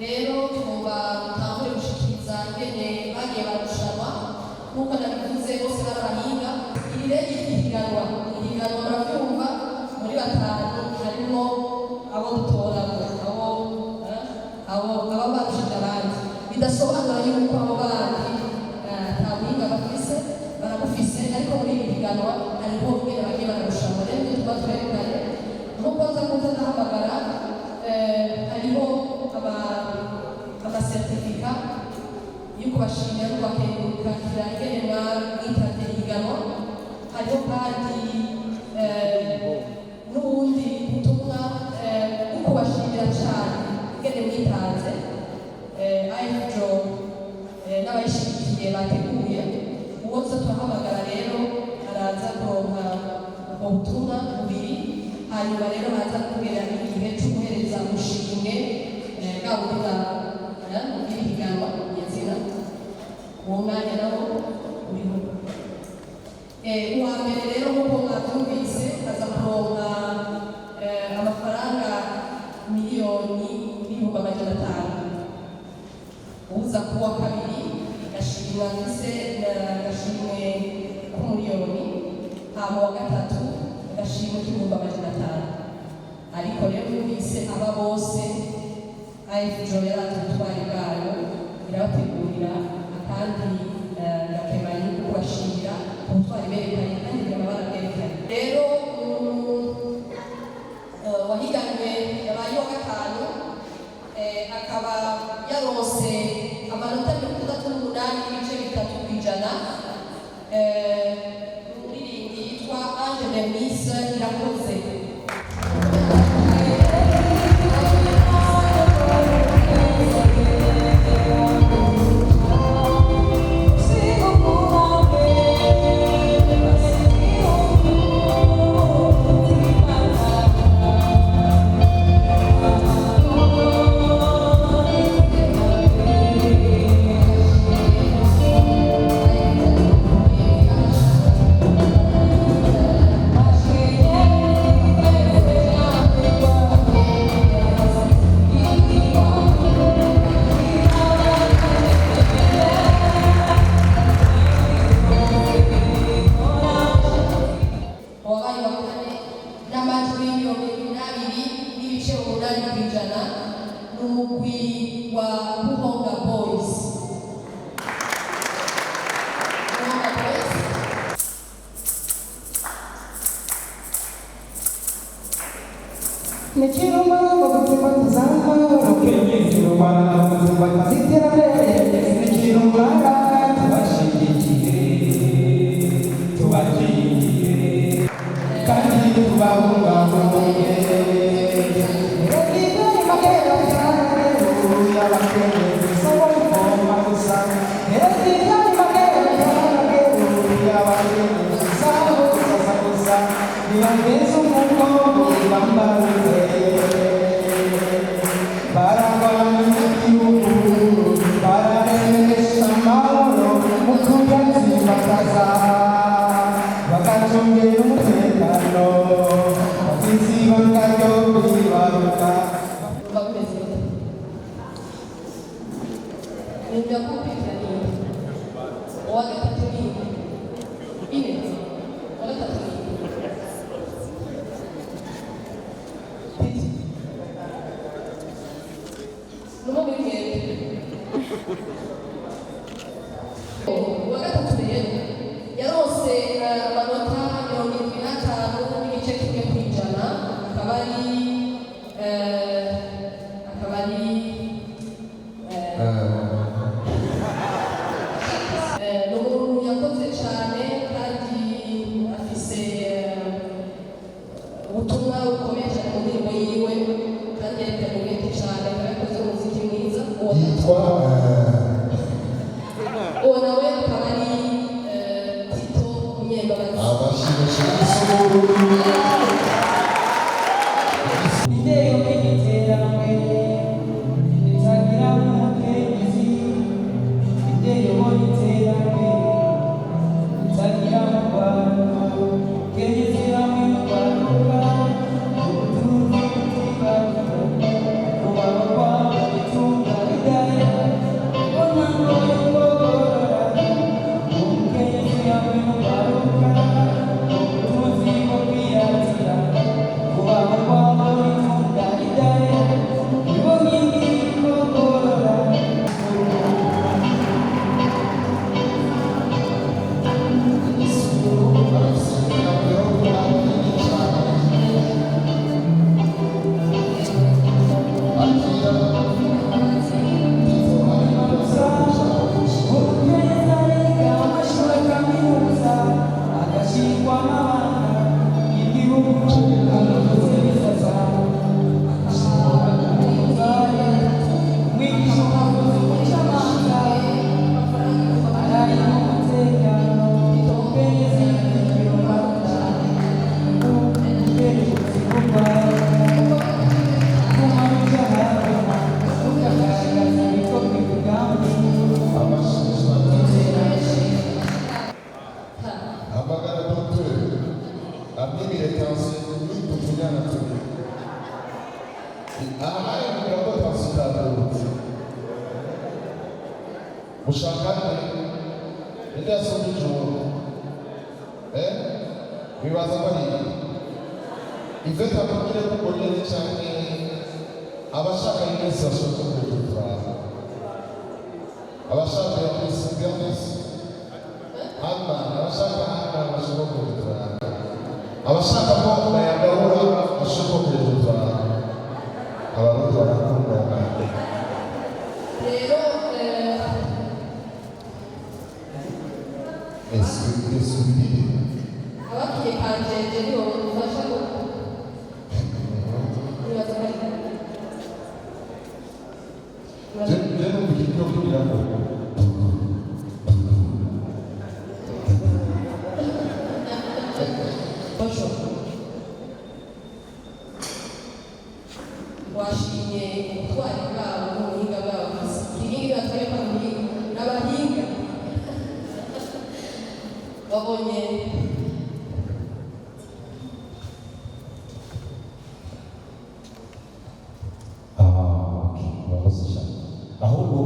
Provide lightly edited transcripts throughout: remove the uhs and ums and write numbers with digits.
rero tugomba gutangure gushikiriza ingene bagiye barushanwa nk'uko nabivuze bose n'abahinga. Iri rero ihiganwa murabyumva, muri batanu harimo abo dutora abo barushije abandi, bidasobanura yuko abo bandi nta buhinga bafise, barabufise, ariko muri iri higanwa hariho ingene bagiye bararushanwa. rero ibyo tuba twerekanye nk'uko nza ndahamagara, hariho amasertifika yo kubashimira no kubakengurukira ingene mwitabye ihiganwa. hariho kandi n'ubundi butumwa bwo kubashimira cyane ingene mwitanze. IFJO n'abayishyigikiye bateguye, uwo nza turahamagara rero araza kuronka ubutumwa bubiri, hanyuma rero haza kubera igihe cyo guhereza ubushimwe bwabura bw'ihiganwa nyazina. uwo mwanya nawo uriho. Uwa mbere rero nk'uko mwabyumvise aza kuronka amafaranga $1,500,000. uza kuwa kabiri gashimwa ndetse gashimwe k'umuriyoni, hama wa gatatu gashimwe $500,000. ariko rero mwumvise aba bose IFJO yaraje gutwara bwayo irabategurira kandi gakemanya kubashimira ubutwari berekanye kandi amabara berekanye. rero wahiganwe yabaye wa gatanu, akaba yarose amanota 68.3%. umuririmbyi yitwa Ange Denise Irakoze. Umugwi wa Buhonga Boys. Nikiruma bagutima tuzama ukiruma bagutima tuziterambere nikiruma tubashyigikiye kandi tubabungabunge. yarose amanota 75.1%. akaba ari n'umuntu yakoze cyane kandi afise ubutumwa bukomeye cyane mu ndirimbo yiwe, kandi yerekana ubwenge cyane, akaba yakoze umuziki mwiza yitwa uwo nawe akaba ari Tito Munyembabazi. tujyana turi aha hari umugabo twasitadutse mushakane indi yasomye ijoro bibaza ko ari ivete akubwire ko ubonye cyane abashaka iminsi bashaka kuyitwara abashaka iminsi Anna abashaka Anna bashaka kuyitwara abashaka ko bayagahura bashaka kuyitwara abarundi barakundana rero abakiye kanjeje nibo bafasha rero mu gihe cyo kugira ngo washimye ubutwari bwabo n'ubuhinga bwabo ihinga batari kwamuri n'abahinga babonye ahubwo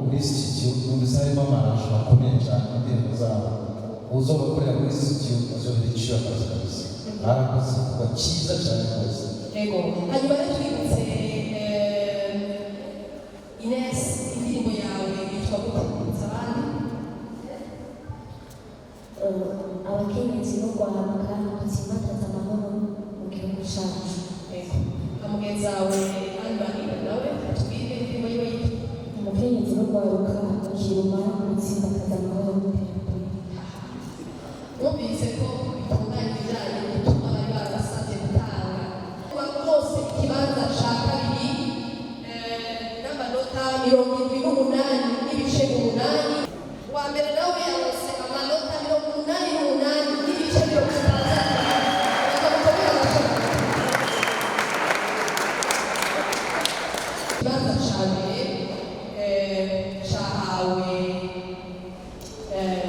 muri studio n'ubuzarimo amarushanwa akomeye cyane indirimbo zabo uzobakorera muri studio bazobera icyo akazi kabisa arakoze kuba cyiza cyane rwose yego hanyuma rero twibutse Ines indirimbo yawe yitwa gutambutsa abandi abakenyezi bo guhabuka dutsimbataza amahoro mu gihugu cyacu yego na mugenzi wawe Anne-Marie nawe atubwire indirimbo yiwe yitwa umukenyezi wo guhabuka kiruma dutsimbataza amahoro mu gihugu numvise ko bitunganya ibijyanye n'ubutumwa bari barabasabye gutanga rwose ikibanza cya kabiri n'amanota 78 n'ibice 8 uwa mbere nawe yarose amanota 88 n'ibice 6 ikibanza cya mbere cyahawe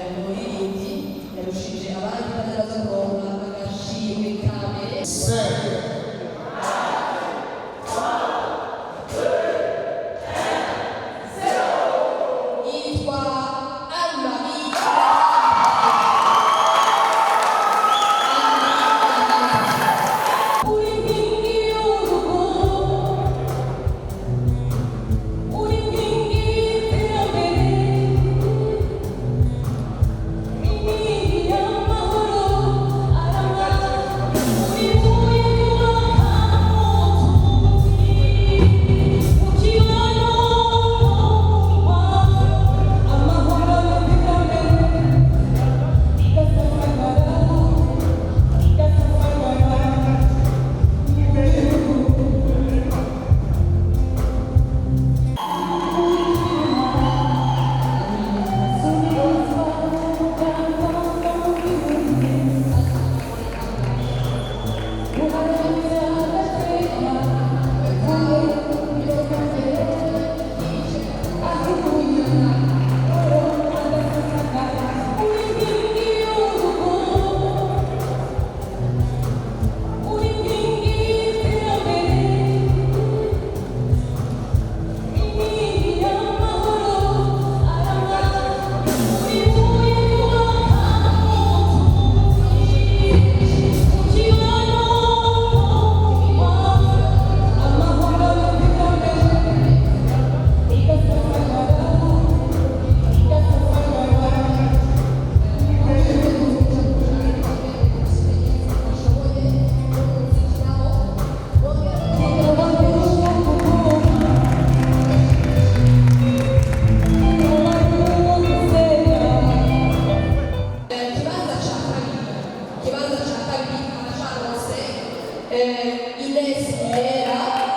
umuririmbyi yarushije abandi bataraza kuronka agashimwe ka mbere yitwa Anne-Marie Ines Rivera